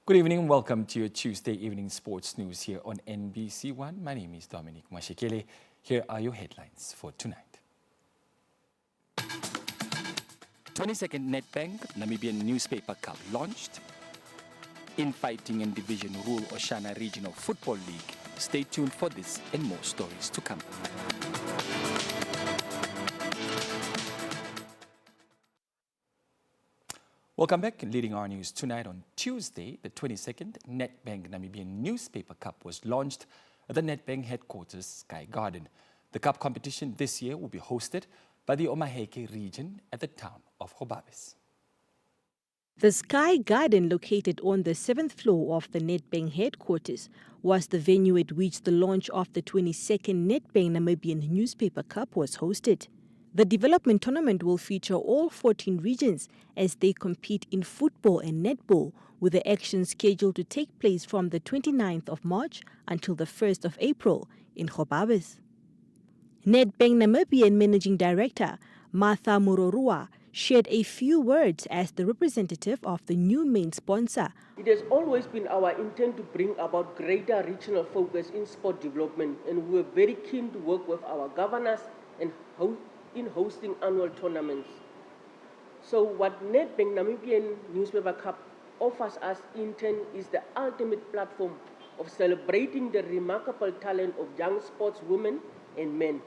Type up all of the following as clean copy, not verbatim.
Good evening and welcome to your Tuesday evening sports news here on NBC One. My name is Dominic Mashikele. Here are your headlines for tonight. 22nd Nedbank Namibian Newspaper Cup launched. Infighting and Division Rule Oshana Regional Football League. Stay tuned for this and more stories to come. Welcome back. Leading our news tonight on Tuesday, the 22nd, Nedbank Namibian Newspaper Cup was launched at the Nedbank headquarters, Sky Garden. The cup competition this year will be hosted by the Omaheke region at the town of Hobabis. The Sky Garden, located on the 7th floor of the Nedbank headquarters, was the venue at which the launch of the 22nd Nedbank Namibian Newspaper Cup was hosted. The development tournament will feature all 14 regions as they compete in football and netball, with the action scheduled to take place from the 29th of March until the 1st of April in Hobabis. Nedbank Namibian Managing Director Martha Murorua shared a few words as the representative of the new main sponsor. It has always been our intent to bring about greater regional focus in sport development, and we are very keen to work with our governors and in hosting annual tournaments. So what Nedbank Namibian Newspaper Cup offers us in turn is the ultimate platform of celebrating the remarkable talent of young sportswomen and men.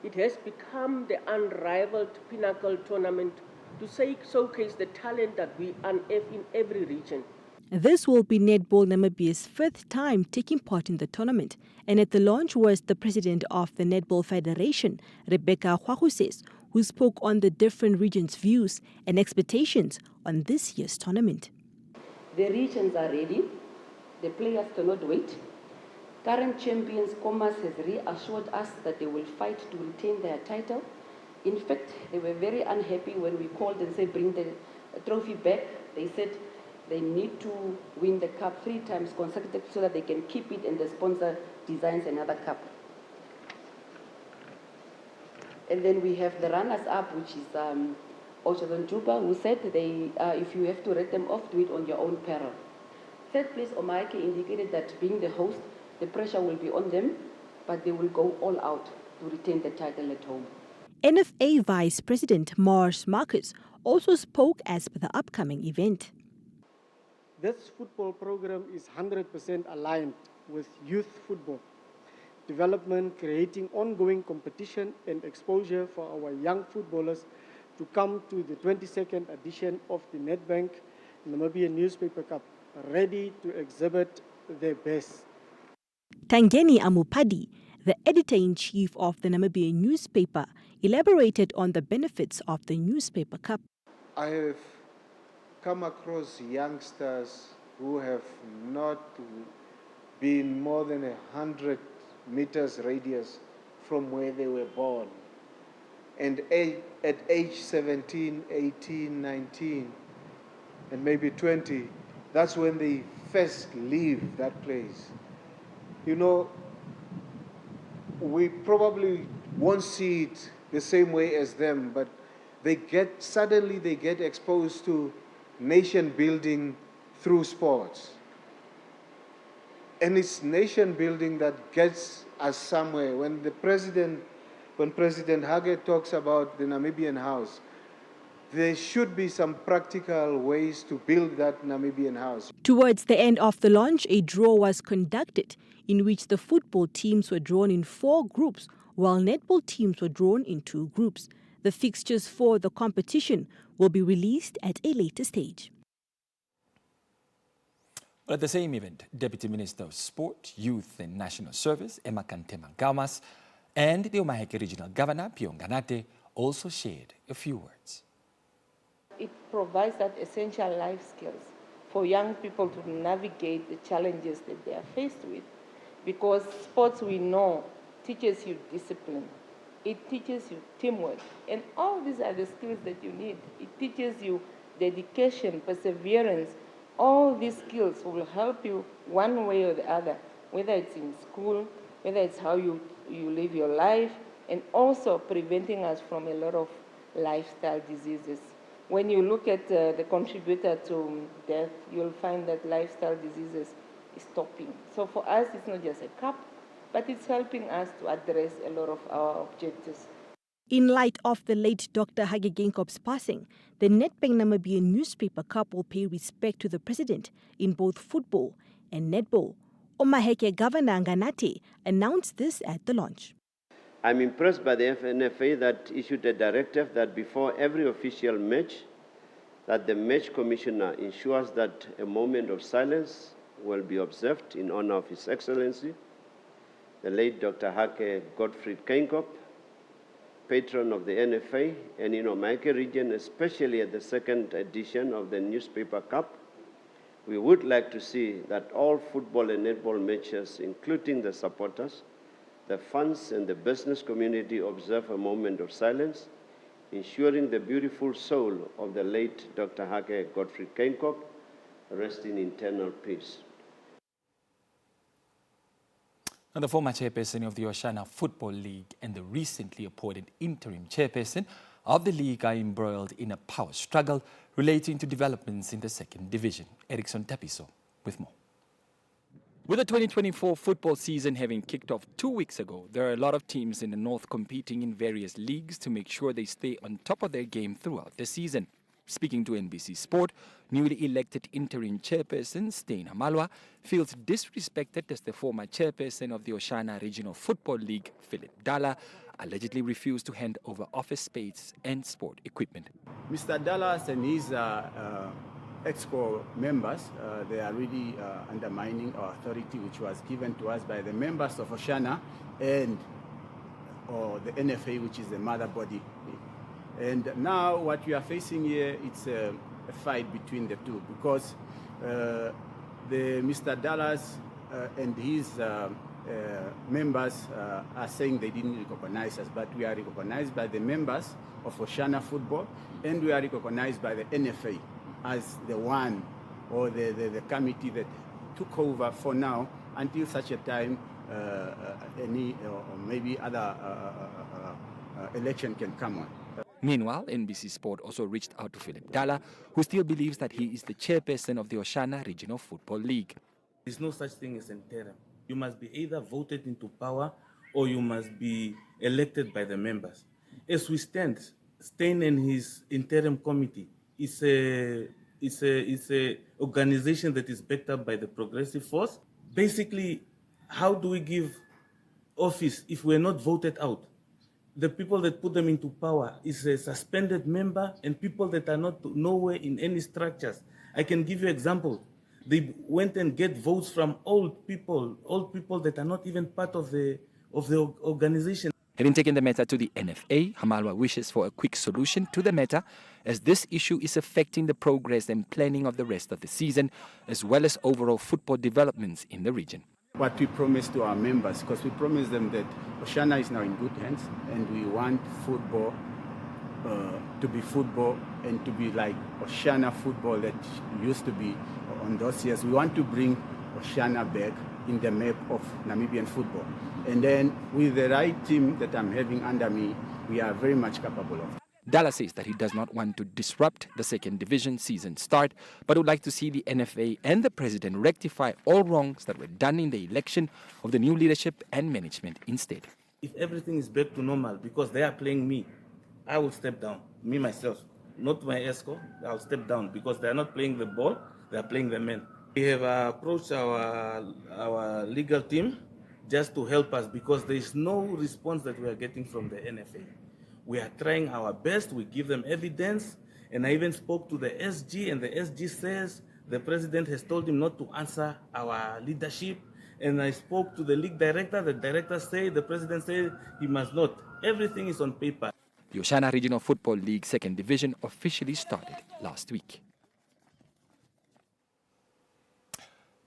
It has become the unrivaled pinnacle tournament to showcase the talent that we unearth in every region. This will be Netball Namibia's 5th time taking part in the tournament, and at the launch was the president of the Netball Federation, Rebecca Huahuses, who spoke on the different regions' views and expectations on this year's tournament. The regions are ready. The players cannot wait. Current champions Commerce has reassured us that they will fight to retain their title. In fact, they were very unhappy when we called and said bring the trophy back. They said they need to win the cup 3 times consecutive so that they can keep it and the sponsor designs another cup. And then we have the runners-up, which is Oshadon Juba, who said if you have to rate them off, do it on your own peril. 3rd place, Omaheke indicated that being the host, the pressure will be on them, but they will go all out to retain the title at home. NFA Vice President Mars Marcus also spoke as per the upcoming event. This football program is 100% aligned with youth football development, creating ongoing competition and exposure for our young footballers to come to the 22nd edition of the Nedbank Namibian Newspaper Cup, ready to exhibit their best. Tangeni Amupadi, the editor-in-chief of the Namibian newspaper, elaborated on the benefits of the newspaper cup. I have come across youngsters who have not been more than 100 meters radius from where they were born. And at age 17, 18, 19, and maybe 20, that's when they first leave that place. You know, we probably won't see it the same way as them, but suddenly they get exposed to nation building through sports. And it's nation building that gets us somewhere. When President Hage talks about the Namibian house, there should be some practical ways to build that Namibian house. Towards the end of the launch, a draw was conducted in which the football teams were drawn in 4 groups, while netball teams were drawn in 2 groups. The fixtures for the competition will be released at a later stage. At the same event, Deputy Minister of Sport, Youth and National Service, Emma Kantema Gaumas, and the Omaheke Regional Governor, Pion Ganate, also shared a few words. It provides that essential life skills for young people to navigate the challenges that they are faced with. Because sports, we know, teaches you discipline. It teaches you teamwork. And all these are the skills that you need. It teaches you dedication, perseverance. All these skills will help you one way or the other, whether it's in school, whether it's how you live your life, and also preventing us from a lot of lifestyle diseases. When you look at the contributor to death, you'll find that lifestyle diseases is stopping. So for us, it's not just a cup, but it's helping us to address a lot of our objectives. In light of the late Dr. Hage Geingoub's passing, the Nedbank Namibia Newspaper Cup will pay respect to the president in both football and netball. Omaheke Governor Nganate announced this at the launch. I'm impressed by the FNFA that issued a directive that before every official match, that the match commissioner ensures that a moment of silence will be observed in honor of His Excellency, the late Dr. Hage Gottfried Geingoub, patron of the NFA, and in Omaheke region, especially at the second edition of the Newspaper Cup. We would like to see that all football and netball matches, including the supporters, the fans and the business community observe a moment of silence, ensuring the beautiful soul of the late Dr. Hage Gottfried Geingoub rest in eternal peace. And the former chairperson of the Oshana Football League and the recently appointed interim chairperson of the league are embroiled in a power struggle relating to developments in the second division. Erickson Tapiso with more. With the 2024 football season having kicked off 2 weeks ago, there are a lot of teams in the north competing in various leagues to make sure they stay on top of their game throughout the season. Speaking to NBC Sport, newly elected interim chairperson Stein Hamalwa feels disrespected as the former chairperson of the Oshana Regional Football League, Philip Dalla, allegedly refused to hand over office space and sport equipment. Mr. Dallas and his EXCO members, they are really undermining our authority which was given to us by the members of Oshana and the NFA, which is the mother body. And now what we are facing here, it's a fight between the two because Mr. Dallas and his members are saying they didn't recognize us, but we are recognized by the members of Oshana Football and we are recognized by the NFA as the one or the committee that took over for now until such a time any or maybe other election can come on. Meanwhile, NBC Sport also reached out to Philip Dalla, who still believes that he is the chairperson of the Oshana Regional Football League. There's no such thing as interim. You must be either voted into power or you must be elected by the members. As we stand, Stein and his interim committee is a organization that is backed up by the Progressive Force. Basically, how do we give office if we're not voted out? The people that put them into power is a suspended member and people that are not nowhere in any structures. I can give you examples. They went and get votes from old people that are not even part of the organization. Having taken the matter to the NFA, Hamalwa wishes for a quick solution to the matter as this issue is affecting the progress and planning of the rest of the season as well as overall football developments in the region. What we promised to our members, because we promised them that Oshana is now in good hands and we want football to be football and to be like Oshana football that used to be on those years. We want to bring Oshana back in the map of Namibian football. And then with the right team that I'm having under me, we are very much capable of. Dalla says that he does not want to disrupt the second division season start, but would like to see the NFA and the president rectify all wrongs that were done in the election of the new leadership and management instead. If everything is back to normal because they are playing me, I will step down, me myself, not my ESCO, I'll step down because they are not playing the ball, they are playing the men. We have approached our legal team just to help us because there is no response that we are getting from the NFA. We are trying our best, we give them evidence, and I even spoke to the SG, and the SG says the president has told him not to answer our leadership, and I spoke to the league director, the director said, the president said he must not. Everything is on paper. The Oshana Regional Football League second division officially started last week.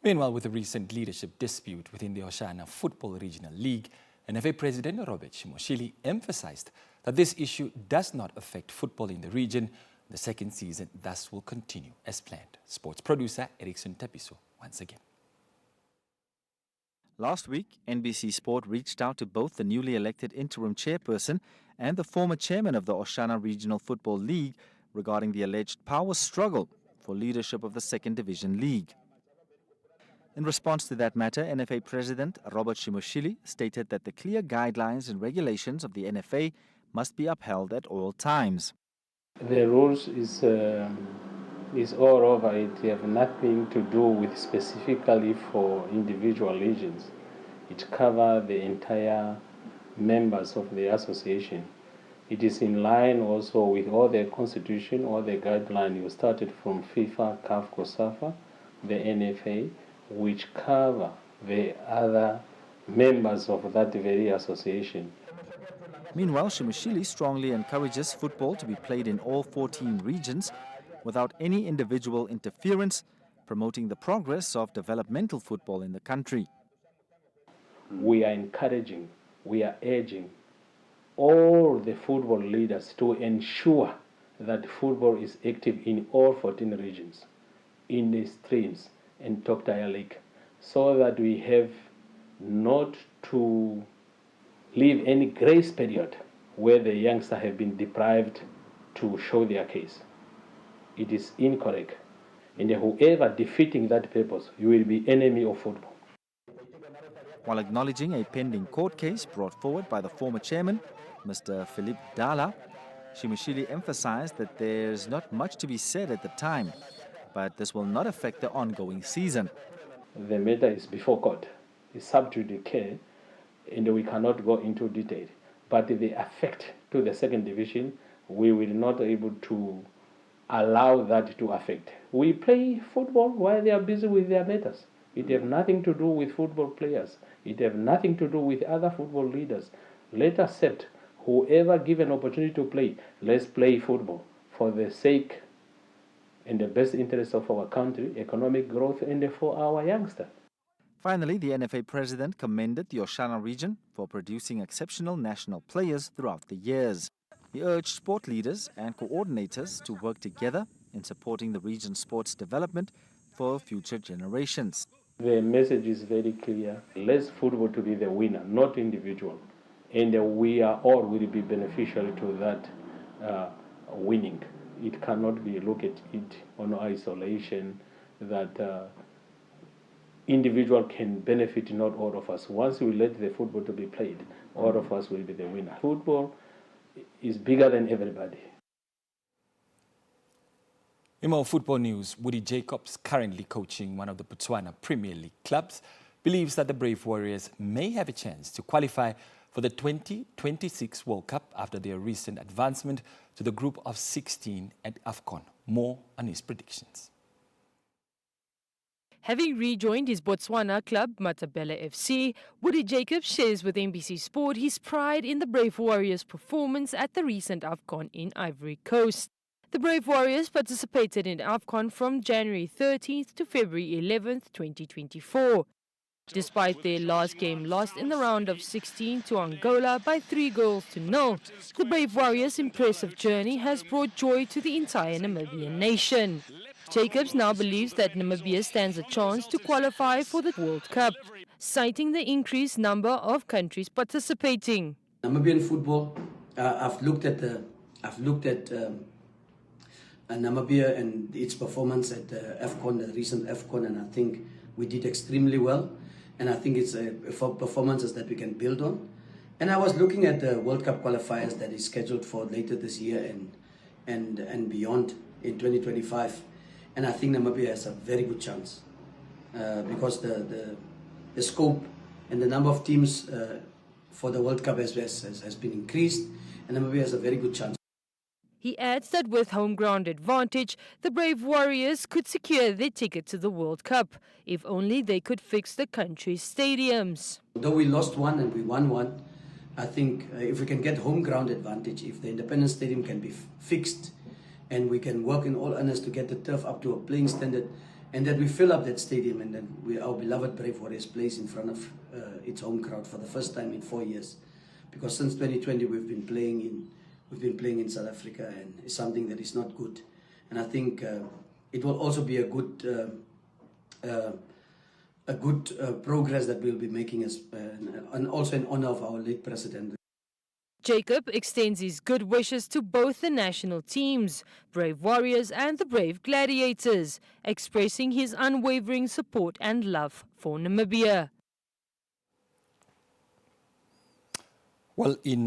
Meanwhile, with the recent leadership dispute within the Oshana Football Regional League, NFA President Robert Shimoshili emphasized that this issue does not affect football in the region. The second season thus will continue as planned. Sports producer Erickson Tapiso once again. Last week, NBC Sport reached out to both the newly elected interim chairperson and the former chairman of the Oshana Regional Football League, regarding the alleged power struggle for leadership of the Second Division League. In response to that matter, NFA President Robert Shimoshili stated that the clear guidelines and regulations of the NFA must be upheld at all times. The rules is all over. It have nothing to do with specifically for individual regions. It covers the entire members of the association. It is in line also with all the constitution, all the guidelines. You started from FIFA, CAF, COSAFA, the NFA, which cover the other members of that very association. Meanwhile, Shimoshili strongly encourages football to be played in all 14 regions without any individual interference, promoting the progress of developmental football in the country. We are encouraging, we are urging all the football leaders to ensure that football is active in all 14 regions, in the streams and top-tier league, so that we have not to leave any grace period where the youngsters have been deprived to show their case. It is incorrect. And whoever defeating that purpose, you will be enemy of football. While acknowledging a pending court case brought forward by the former chairman, Mr. Philippe Dala, Shimoshili emphasized that there's not much to be said at the time, but this will not affect the ongoing season. The matter is before court. It's sub judice, and we cannot go into detail. But the effect to the second division, we will not be able to allow that to affect. We play football while they are busy with their matters. It has nothing to do with football players. It has nothing to do with other football leaders. Let us accept whoever give an opportunity to play, let's play football for the sake and the best interest of our country, economic growth, and for our youngsters. Finally, the NFA president commended the Oshana region for producing exceptional national players throughout the years. He urged sport leaders and coordinators to work together in supporting the region's sports development for future generations. The message is very clear. Let's football to be the winner, not individual. And we are all will be beneficial to that winning. It cannot be looked at it on isolation, that individual can benefit, not all of us. Once we let the football to be played, all of us will be the winner. Football is bigger than everybody. In more football news, Woody Jacobs, currently coaching one of the Botswana Premier League clubs, believes that the Brave Warriors may have a chance to qualify for the 2026 World Cup after their recent advancement to the group of 16 at AFCON. More on his predictions. Having rejoined his Botswana club, Matabele FC, Woody Jacobs shares with NBC Sport his pride in the Brave Warriors' performance at the recent AFCON in Ivory Coast. The Brave Warriors participated in AFCON from January 13th to February 11th, 2024. Despite their last game lost in the round of 16 to Angola by 3-0, the Brave Warriors' impressive journey has brought joy to the entire Namibian nation. Jacobs now believes that Namibia stands a chance to qualify for the World Cup, citing the increased number of countries participating. Namibian football, I've looked at Namibia and its performance at the AFCON, the recent AFCON, and I think we did extremely well. And I think it's performances that we can build on. And I was looking at the World Cup qualifiers that is scheduled for later this year and beyond in 2025. And I think Namibia has a very good chance because the scope and the number of teams for the World Cup has been increased, and Namibia has a very good chance. He adds that with home ground advantage, the Brave Warriors could secure their ticket to the World Cup, if only they could fix the country's stadiums. Though we lost one and we won one, I think if we can get home ground advantage, if the Independence Stadium can be fixed, and we can work in all earnest to get the turf up to a playing standard, and that we fill up that stadium, and then our beloved Brave Warriors plays in front of its home crowd for the first time in 4 years. Because since 2020 we've been playing in South Africa, and it's something that is not good. And I think it will also be a good progress that we'll be making, and also in honor of our late president. Jacob extends his good wishes to both the national teams, Brave Warriors and the Brave Gladiators, expressing his unwavering support and love for Namibia. Well, in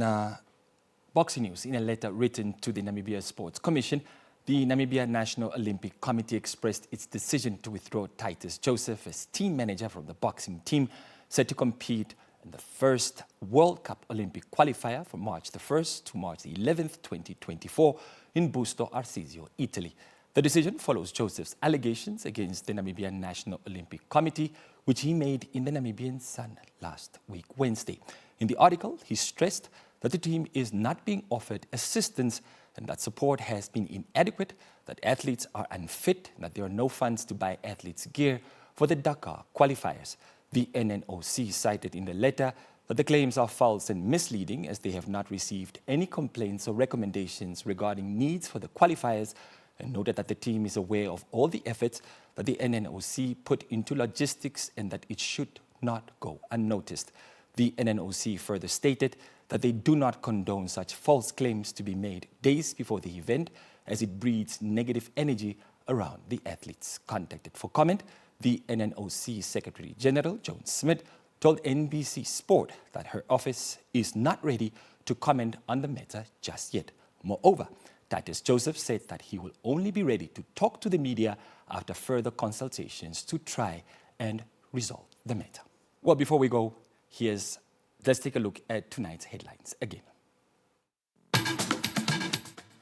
boxing news, in a letter written to the Namibia Sports Commission, the Namibia National Olympic Committee expressed its decision to withdraw Titus Joseph as team manager from the boxing team set to compete in the first World Cup Olympic qualifier from March the 1st to March the 11th, 2024 in Busto Arsizio, Italy. The decision follows Joseph's allegations against the Namibian National Olympic Committee, which he made in the Namibian Sun last week, Wednesday. In the article, he stressed that the team is not being offered assistance and that support has been inadequate, that athletes are unfit, and that there are no funds to buy athletes' gear for the Dakar qualifiers. The NNOC cited in the letter that the claims are false and misleading as they have not received any complaints or recommendations regarding needs for the qualifiers, and noted that the team is aware of all the efforts that the NNOC put into logistics and that it should not go unnoticed. The NNOC further stated that they do not condone such false claims to be made days before the event, as it breeds negative energy around the athletes. Contacted for comment, the NNOC Secretary General, Joan Smith, told NBC Sport that her office is not ready to comment on the matter just yet. Moreover, Titus Joseph said that he will only be ready to talk to the media after further consultations to try and resolve the matter. Well, before we go, let's take a look at tonight's headlines again.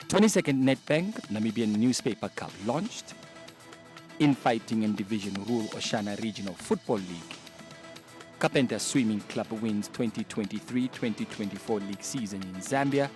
22nd Nedbank Namibian Newspaper Cup launched. Infighting and Division Rule Oshana Regional Football League. Kapenta Swimming Club wins 2023-2024 league season in Zambia.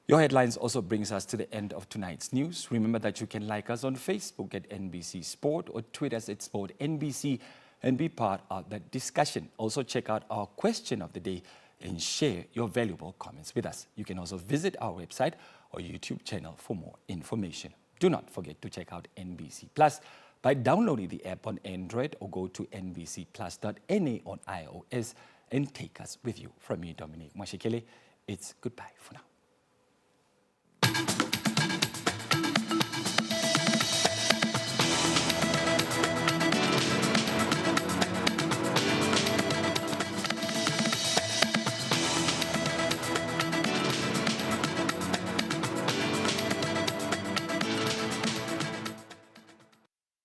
Your headlines also brings us to the end of tonight's news. Remember that you can like us on Facebook at NBC Sport or tweet us at SportNBC and be part of that discussion. Also check out our question of the day and share your valuable comments with us. You can also visit our website or YouTube channel for more information. Do not forget to check out NBC Plus by downloading the app on Android or go to nbcplus.na on iOS and take us with you. From me, Dominic Mashikele, it's goodbye for now.